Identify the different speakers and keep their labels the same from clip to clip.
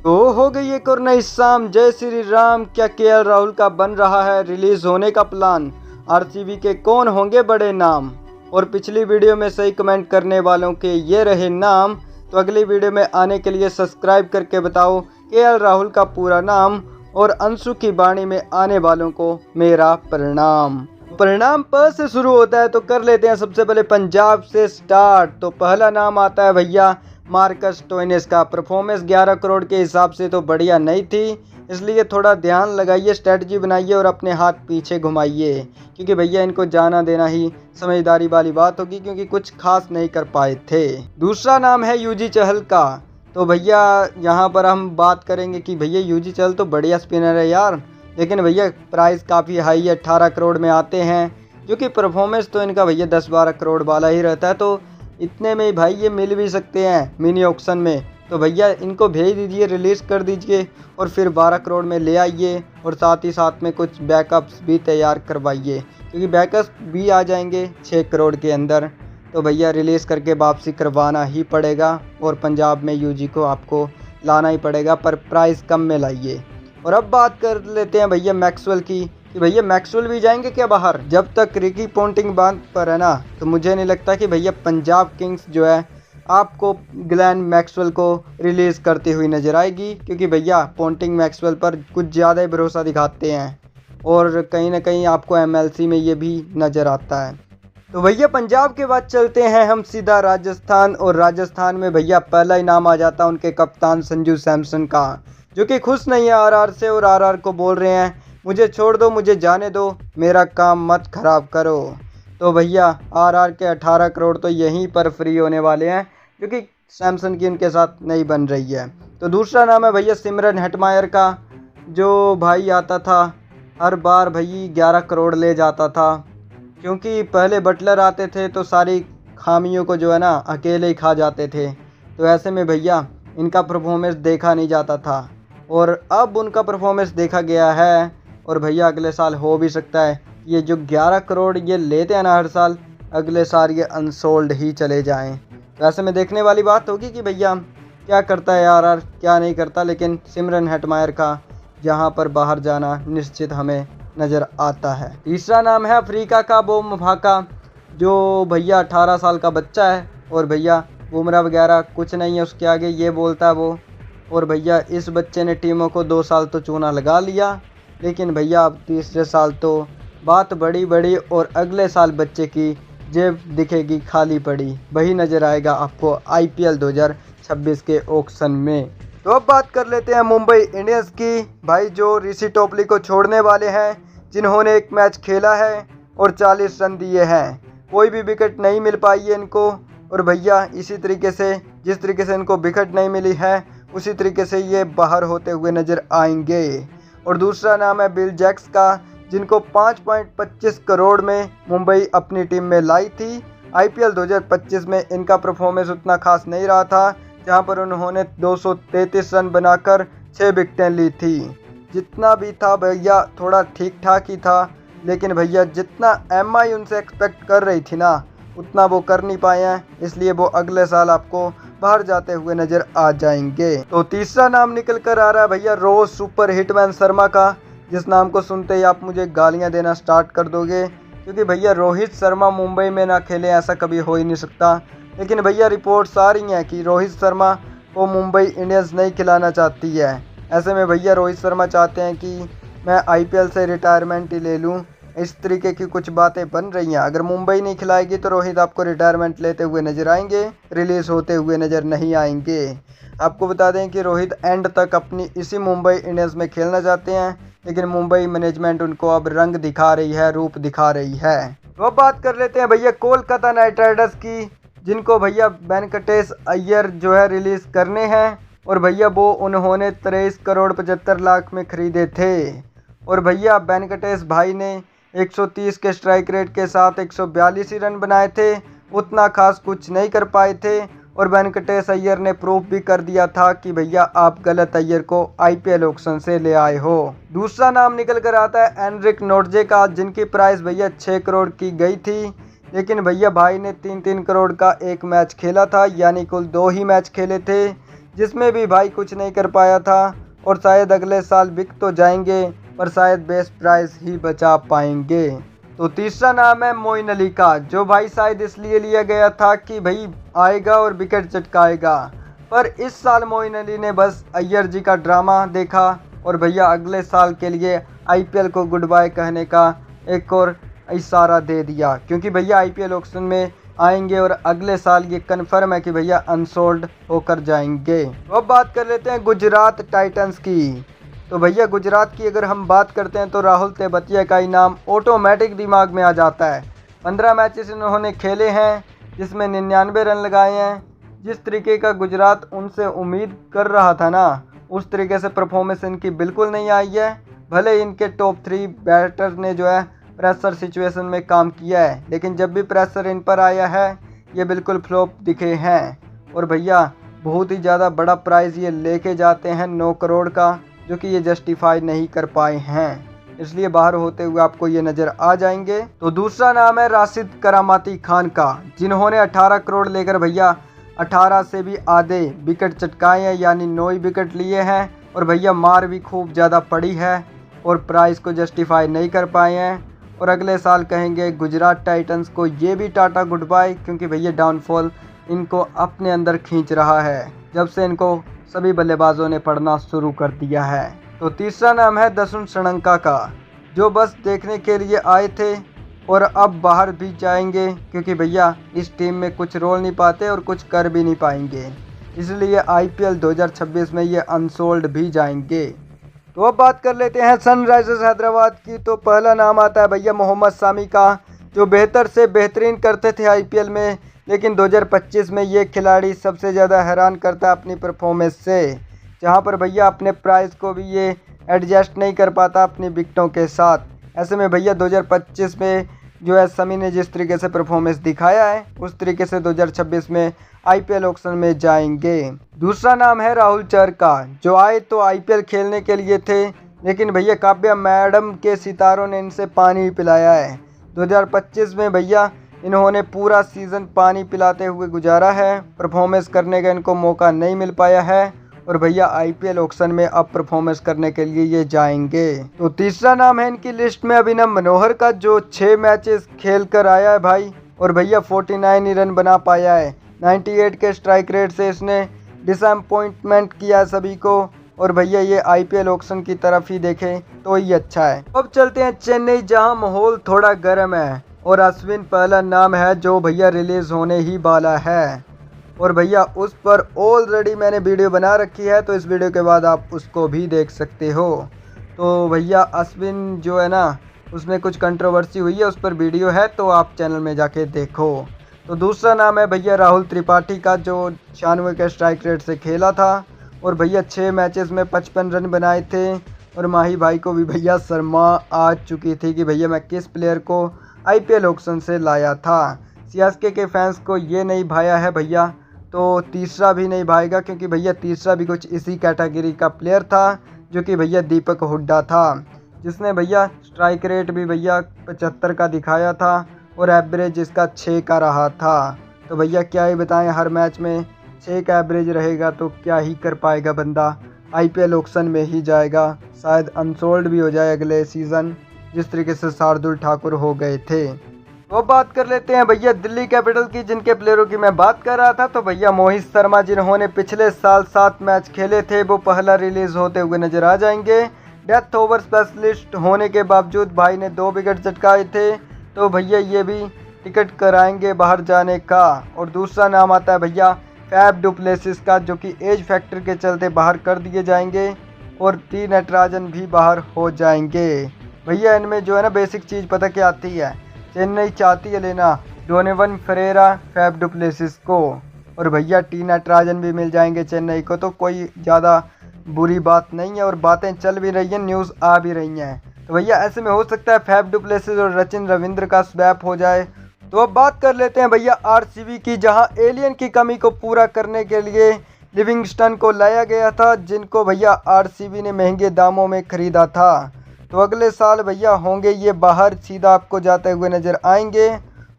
Speaker 1: तो हो गई एक और नई शाम। जय श्री राम। क्या केएल राहुल का बन रहा है रिलीज होने का प्लान? आरसीबी के कौन होंगे बड़े नाम? और पिछली वीडियो में सही कमेंट करने वालों के ये रहे नाम। तो अगली वीडियो में आने के लिए सब्सक्राइब करके बताओ केएल राहुल का पूरा नाम। और अंशु की वाणी में आने वालों को मेरा प्रणाम। परिणाम प से शुरू होता है, तो कर लेते हैं सबसे पहले पंजाब से स्टार्ट। तो पहला नाम आता है भैया मार्कस स्टोइनिस का। परफॉर्मेंस 11 करोड़ के हिसाब से तो बढ़िया नहीं थी, इसलिए थोड़ा ध्यान लगाइए, स्ट्रेटजी बनाइए और अपने हाथ पीछे घुमाइए, क्योंकि भैया इनको जाना देना ही समझदारी वाली बात होगी, क्योंकि कुछ खास नहीं कर पाए थे। दूसरा नाम है यूजी चहल का। तो भैया यहाँ पर हम बात करेंगे कि भैया यूजी चहल तो बढ़िया स्पिनर है यार, लेकिन भैया प्राइस काफ़ी हाई है, 18 करोड़ में आते हैं, जो कि परफॉर्मेंस तो इनका भैया 10-12 करोड़ वाला ही रहता है। तो इतने में ही भाई ये मिल भी सकते हैं मिनी ऑक्शन में। तो भैया इनको भेज दीजिए, रिलीज़ कर दीजिए और फिर 12 करोड़ में ले आइए, और साथ ही साथ में कुछ बैकअप्स भी तैयार करवाइए, क्योंकि बैकअप्स भी आ जाएंगे 6 करोड़ के अंदर। तो भैया रिलीज़ करके वापसी करवाना ही पड़ेगा, और पंजाब में यूजी को आपको लाना ही पड़ेगा, पर प्राइस कम में लाइए। और अब बात कर लेते हैं भैया मैक्सवेल की, कि भैया मैक्सवेल भी जाएंगे क्या बाहर? जब तक रिकी पोंटिंग बांध पर है ना, तो मुझे नहीं लगता कि भैया पंजाब किंग्स जो है आपको ग्लेन मैक्सवेल को रिलीज़ करती हुई नज़र आएगी, क्योंकि भैया पोंटिंग मैक्सवेल पर कुछ ज़्यादा ही भरोसा दिखाते हैं, और कहीं ना कहीं आपको एमएलसी में ये भी नज़र आता है। तो भैया पंजाब के बाद चलते हैं हम सीधा राजस्थान, और राजस्थान में भैया पहला ही नाम आ जाता है उनके कप्तान संजू सैमसन का, जो कि खुश नहीं है आरआर से, और आरआर को बोल रहे हैं मुझे छोड़ दो, मुझे जाने दो, मेरा काम मत खराब करो। तो भैया आरआर के 18 करोड़ तो यहीं पर फ्री होने वाले हैं, क्योंकि सैमसन की उनके साथ नहीं बन रही है। तो दूसरा नाम है भैया सिमरन हेटमायर का, जो भाई आता था हर बार भाई 11 करोड़ ले जाता था, क्योंकि पहले बटलर आते थे तो सारी खामियों को जो है ना अकेले ही खा जाते थे। तो ऐसे में भैया इनका परफॉर्मेंस देखा नहीं जाता था, और अब उनका परफॉर्मेंस देखा गया है। और भैया अगले साल हो भी सकता है ये जो 11 करोड़ ये लेते हैं ना हर साल, अगले साल ये अनसोल्ड ही चले जाएं। तो ऐसे में देखने वाली बात होगी कि भैया क्या करता है आरआर, क्या नहीं करता। लेकिन सिमरन हेटमायर का यहाँ पर बाहर जाना निश्चित हमें नज़र आता है। तीसरा नाम है अफ्रीका का बो मफाका, जो भैया 18 साल का बच्चा है, और भैया बुमराह वगैरह कुछ नहीं है उसके आगे, ये बोलता है वो। और भैया इस बच्चे ने टीमों को 2 साल तो चूना लगा लिया, लेकिन भैया अब तीसरे साल तो बात बड़ी बड़ी, और अगले साल बच्चे की जेब दिखेगी खाली पड़ी। वही नज़र आएगा आपको आईपीएल 2026 के ऑक्शन में। तो अब बात कर लेते हैं मुंबई इंडियंस की, भाई जो ऋषि टोपली को छोड़ने वाले हैं, जिन्होंने एक मैच खेला है और 40 रन दिए हैं। कोई भी विकेट नहीं मिल पाई है इनको, और भैया इसी तरीके से जिस तरीके से इनको विकेट नहीं मिली है, उसी तरीके से ये बाहर होते हुए नज़र आएंगे। और दूसरा नाम है बिल जैक्स का, जिनको 5.25 करोड़ में मुंबई अपनी टीम में लाई थी। आईपीएल 2025 में इनका परफॉर्मेंस उतना खास नहीं रहा था, जहां पर उन्होंने 233 रन बनाकर 6 विकेटें ली थी। जितना भी था भैया थोड़ा ठीक ठाक ही था, लेकिन भैया जितना एमआई उनसे एक्सपेक्ट कर रही थी ना, उतना वो कर नहीं पाए हैं, इसलिए वो अगले साल आपको बाहर जाते हुए नज़र आ जाएंगे। तो तीसरा नाम निकल कर आ रहा है भैया रोज सुपर हिटमैन शर्मा का, जिस नाम को सुनते ही आप मुझे गालियां देना स्टार्ट कर दोगे, क्योंकि भैया रोहित शर्मा मुंबई में ना खेले ऐसा कभी हो ही नहीं सकता। लेकिन भैया रिपोर्ट्स आ रही हैं कि रोहित शर्मा को मुंबई इंडियंस नहीं खिलाना चाहती है। ऐसे में भैया रोहित शर्मा चाहते हैं कि मैं आईपीएल से रिटायरमेंट ही ले लूं, इस तरीके की कुछ बातें बन रही हैं। अगर मुंबई नहीं खिलाएगी तो रोहित आपको रिटायरमेंट लेते हुए नज़र आएंगे, रिलीज़ होते हुए नज़र नहीं आएंगे। आपको बता दें कि रोहित एंड तक अपनी इसी मुंबई इंडियंस में खेलना चाहते हैं, लेकिन मुंबई मैनेजमेंट उनको अब रंग दिखा रही है, रूप दिखा रही है। तो अब बात कर लेते हैं भैया कोलकाता नाइट राइडर्स की, जिनको भैया वेंकटेश अय्यर जो है रिलीज़ करने हैं, और भैया वो उन्होंने 23 करोड़ 75 लाख में ख़रीदे थे। और भैया वेंकटेश भाई ने 130 के स्ट्राइक रेट के साथ 142 ही रन बनाए थे, उतना खास कुछ नहीं कर पाए थे। और वेंकटेश अय्यर ने प्रूफ भी कर दिया था कि भैया आप गलत अय्यर को आईपीएल ऑक्शन से ले आए हो। दूसरा नाम निकल कर आता है एनरिक नोर्जे का, जिनकी प्राइस भैया 6 करोड़ की गई थी, लेकिन भैया भाई ने 3-3 करोड़ का एक मैच खेला था, यानी कुल 2 ही मैच खेले थे, जिसमें भी भाई कुछ नहीं कर पाया था और शायद अगले साल बिक तो जाएंगे पर शायद बेस्ट प्राइस ही बचा पाएंगे। तो तीसरा नाम है मोइन अली का, जो भाई शायद इसलिए लिया गया था कि भाई आएगा और विकेट चटकाएगा, पर इस साल मोइन अली ने बस अय्यर जी का ड्रामा देखा और भैया अगले साल के लिए आईपीएल को गुड बाय कहने का एक और इशारा दे दिया, क्योंकि भैया आईपीएल ऑक्शन में आएंगे और अगले साल ये कन्फर्म है कि भैया अनसोल्ड होकर जाएंगे। तो अब बात कर लेते हैं गुजरात टाइटंस की। तो भैया गुजरात की अगर हम बात करते हैं तो राहुल तेवतिया का ही नाम ऑटोमेटिक दिमाग में आ जाता है। 15 मैचेस इन्होंने खेले हैं जिसमें 99 रन लगाए हैं। जिस तरीके का गुजरात उनसे उम्मीद कर रहा था ना, उस तरीके से परफॉर्मेंस इनकी बिल्कुल नहीं आई है। भले इनके टॉप 3 बैटर ने जो है प्रेशर सिचुएशन में काम किया है, लेकिन जब भी प्रेशर इन पर आया है ये बिल्कुल फ्लॉप दिखे हैं। और भैया बहुत ही ज़्यादा बड़ा प्राइज़ ये लेके जाते हैं 9 करोड़ का, जो कि ये जस्टिफाई नहीं कर पाए हैं, इसलिए बाहर होते हुए आपको ये नज़र आ जाएंगे। तो दूसरा नाम है राशिद करामाती खान का, जिन्होंने 18 करोड़ लेकर भैया 18 से भी आधे विकेट चटकाए हैं, यानी 9 ही विकेट लिए हैं। और भैया मार भी खूब ज़्यादा पड़ी है और प्राइस को जस्टिफाई नहीं कर पाए हैं। और अगले साल कहेंगे गुजरात टाइटंस को ये भी टाटा गुड बाय, क्योंकि भैया डाउनफॉल इनको अपने अंदर खींच रहा है जब से इनको सभी बल्लेबाजों ने पढ़ना शुरू कर दिया है। तो तीसरा नाम है दसुन श्रीलंका का, जो बस देखने के लिए आए थे और अब बाहर भी जाएंगे, क्योंकि भैया इस टीम में कुछ रोल नहीं पाते और कुछ कर भी नहीं पाएंगे, इसलिए आईपीएल 2026 में ये अनसोल्ड भी जाएंगे। तो अब बात कर लेते हैं सनराइजर्स हैदराबाद की। तो पहला नाम आता है भैया मोहम्मद सामी का, जो बेहतर से बेहतरीन करते थे आईपीएल में, लेकिन 2025 में ये खिलाड़ी सबसे ज़्यादा हैरान करता है अपनी परफॉर्मेंस से, जहां पर भैया अपने प्राइस को भी ये एडजस्ट नहीं कर पाता अपनी विकेटों के साथ। ऐसे में भैया 2025 में जो है समी ने जिस तरीके से परफॉर्मेंस दिखाया है उस तरीके से 2026 में आईपीएल ऑक्शन में जाएंगे। दूसरा नाम है राहुल चहर का, जो आए तो आईपीएल खेलने के लिए थे, लेकिन भैया काव्या मैडम के सितारों ने इनसे पानी पिलाया है। 2025 में भैया इन्होंने पूरा सीज़न पानी पिलाते हुए गुजारा है, परफॉर्मेंस करने का इनको मौका नहीं मिल पाया है और भैया आईपीएल ऑक्शन में अब परफॉर्मेंस करने के लिए ये जाएंगे। तो तीसरा नाम है इनकी लिस्ट में अभिनव मनोहर का, जो 6 मैचेस खेल कर आया है भाई और भैया 49 ही रन बना पाया है। 98 के स्ट्राइक रेट से इसने डिसअपॉइंटमेंट किया सभी को और भैया ये आईपीएल ऑक्शन की तरफ ही देखें तो ही अच्छा है। अब चलते हैं चेन्नई, जहां माहौल थोड़ा गर्म है और अश्विन पहला नाम है जो भैया रिलीज़ होने ही वाला है और भैया उस पर ऑलरेडी मैंने वीडियो बना रखी है, तो इस वीडियो के बाद आप उसको भी देख सकते हो। तो भैया अश्विन जो है ना, उसमें कुछ कंट्रोवर्सी हुई है, उस पर वीडियो है तो आप चैनल में जाके देखो। तो दूसरा नाम है भैया राहुल त्रिपाठी का, जो 96 के स्ट्राइक रेट से खेला था और भैया 6 मैचेस में 55 रन बनाए थे और माही भाई को भी भैया शर्मा आ चुकी थी कि भैया मैं किस प्लेयर को आईपीएल ऑक्शन से लाया था। सीएसके के फैंस को ये नहीं भाया है भैया, तो तीसरा भी नहीं भाएगा, क्योंकि भैया तीसरा भी कुछ इसी कैटेगरी का प्लेयर था, जो कि भैया दीपक हुड्डा था, जिसने भैया स्ट्राइक रेट भी भैया 75 का दिखाया था और एवरेज इसका 6 का रहा था। तो भैया क्या ही बताएं, हर मैच में 6 का एवरेज रहेगा तो क्या ही कर पाएगा बंदा, आईपीएल ऑक्शन में ही जाएगा, शायद अनसोल्ड भी हो जाए अगले सीज़न, जिस तरीके से शार्दुल ठाकुर हो गए थे। तो बात कर लेते हैं भैया दिल्ली कैपिटल की, जिनके प्लेयरों की मैं बात कर रहा था। तो भैया मोहित शर्मा, जिन्होंने पिछले साल 7 मैच खेले थे, वो पहला रिलीज़ होते हुए नजर आ जाएंगे। डेथ ओवर स्पेशलिस्ट होने के बावजूद भाई ने 2 विकेट चटकाए थे, तो भैया ये भी टिकट कराएंगे बाहर जाने का। और दूसरा नाम आता है भैया फैफ डु प्लेसिस का, जो कि एज फैक्टर के चलते बाहर कर दिए जाएंगे और टी नटराजन भी बाहर हो जाएंगे। भैया इनमें जो है ना बेसिक चीज़ पता क्या आती है, चेन्नई चाहती है लेना Donovan Ferreira, Faf du Plessis को, और भैया टी नटराजन भी मिल जाएंगे चेन्नई को, तो कोई ज़्यादा बुरी बात नहीं है और बातें चल भी रही हैं, न्यूज़ आ भी रही हैं। तो भैया ऐसे में हो सकता है फैफ डु प्लेसिस और सचिन रविंद्र का स्वैप हो जाए। तो अब बात कर लेते हैं भैया आरसीबी की, जहां एलियन की कमी को पूरा करने के लिए लिविंगस्टन को लाया गया था, जिनको भैया आरसीबी ने महंगे दामों में ख़रीदा था। तो अगले साल भैया होंगे ये बाहर, सीधा आपको जाते हुए नज़र आएंगे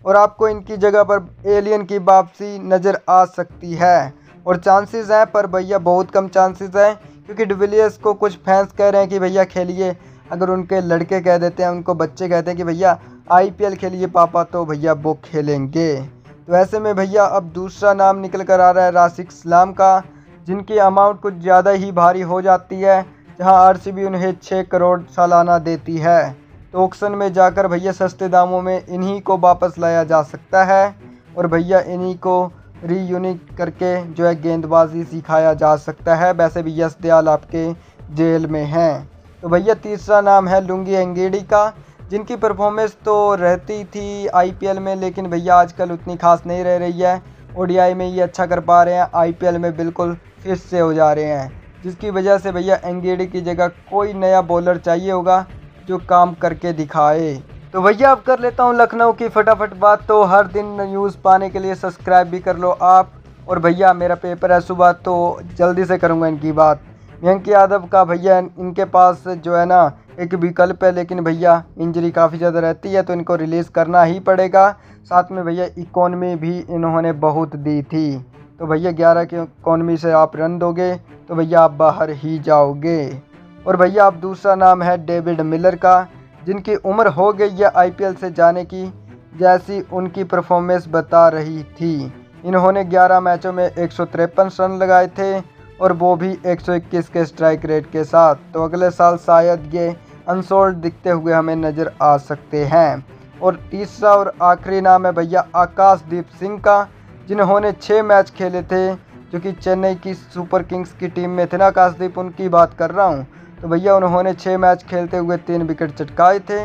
Speaker 1: और आपको इनकी जगह पर एलियन की वापसी नज़र आ सकती है। और चांसेस हैं पर भैया बहुत कम चांसेस हैं, क्योंकि डिविलियर्स को कुछ फैंस कह रहे हैं कि भैया खेलिए। अगर उनके लड़के कह देते हैं, उनको बच्चे कहते हैं कि भैया IPL खेलिए पापा, तो भैया वो खेलेंगे। तो ऐसे में भैया अब दूसरा नाम निकल कर आ रहा है राशिद सलाम का, जिनकी अमाउंट कुछ ज़्यादा ही भारी हो जाती है, जहां RCB उन्हें 6 करोड़ सालाना देती है। तो ऑक्शन में जाकर भैया सस्ते दामों में इन्हीं को वापस लाया जा सकता है और भैया इन्हीं को रीयूनिट करके जो है गेंदबाजी सिखाया जा सकता है। वैसे भी यश दयाल आपके जेल में हैं। तो भैया तीसरा नाम है लुंगी एंगेडी का, जिनकी परफॉर्मेंस तो रहती थी IPL में, लेकिन भैया आजकल उतनी खास नहीं रह रही है। ODI में ये अच्छा कर पा रहे हैं, IPL में बिल्कुल फिर से हो जा रहे हैं, जिसकी वजह से भैया एंगेडी की जगह कोई नया बॉलर चाहिए होगा जो काम करके दिखाए। तो भैया अब कर लेता हूँ लखनऊ की फटाफट बात। तो हर दिन न्यूज़ पाने के लिए सब्सक्राइब भी कर लो आप। और भैया मेरा पेपर है सुबह, तो जल्दी से करूँगा इनकी बात। मयंक यादव का भैया इनके पास जो है ना एक विकल्प है, लेकिन भैया इंजरी काफ़ी ज़्यादा रहती है, तो इनको रिलीज़ करना ही पड़ेगा। साथ में भैया इकॉनमी भी इन्होंने बहुत दी थी, तो भैया 11 की इकॉनमी से आप रन दोगे तो भैया आप बाहर ही जाओगे। और भैया अब दूसरा नाम है डेविड मिलर का, जिनकी उम्र हो गई है IPL से जाने की, जैसी उनकी परफॉर्मेंस बता रही थी। इन्होंने 11 मैचों में 153 रन लगाए थे और वो भी 121 के स्ट्राइक रेट के साथ। तो अगले साल शायद ये अनसोल्ड दिखते हुए हमें नज़र आ सकते हैं। और तीसरा और आखिरी नाम है भैया आकाशदीप सिंह का, जिन्होंने 6 मैच खेले थे, जो कि चेन्नई की सुपर किंग्स की टीम में थे ना आकाशदीप, उनकी बात कर रहा हूँ। तो भैया उन्होंने 6 मैच खेलते हुए 3 विकेट चटकाए थे।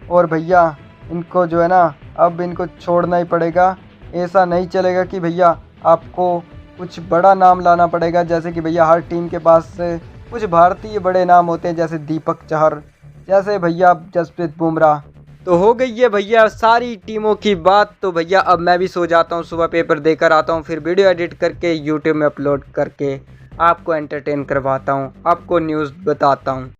Speaker 1: और भैया इनको जो है ना अब इनको छोड़ना ही पड़ेगा। ऐसा नहीं चलेगा कि भैया आपको कुछ बड़ा नाम लाना पड़ेगा, जैसे कि भैया हर टीम के पास कुछ भारतीय बड़े नाम होते हैं, जैसे दीपक चहर, जैसे भैया जसप्रीत बुमराह। तो हो गई है भैया सारी टीमों की बात। तो भैया अब मैं भी सो जाता हूँ, सुबह पेपर देकर आता हूँ, फिर वीडियो एडिट करके YouTube में अपलोड करके आपको एंटरटेन करवाता हूँ, आपको न्यूज़ बताता हूँ।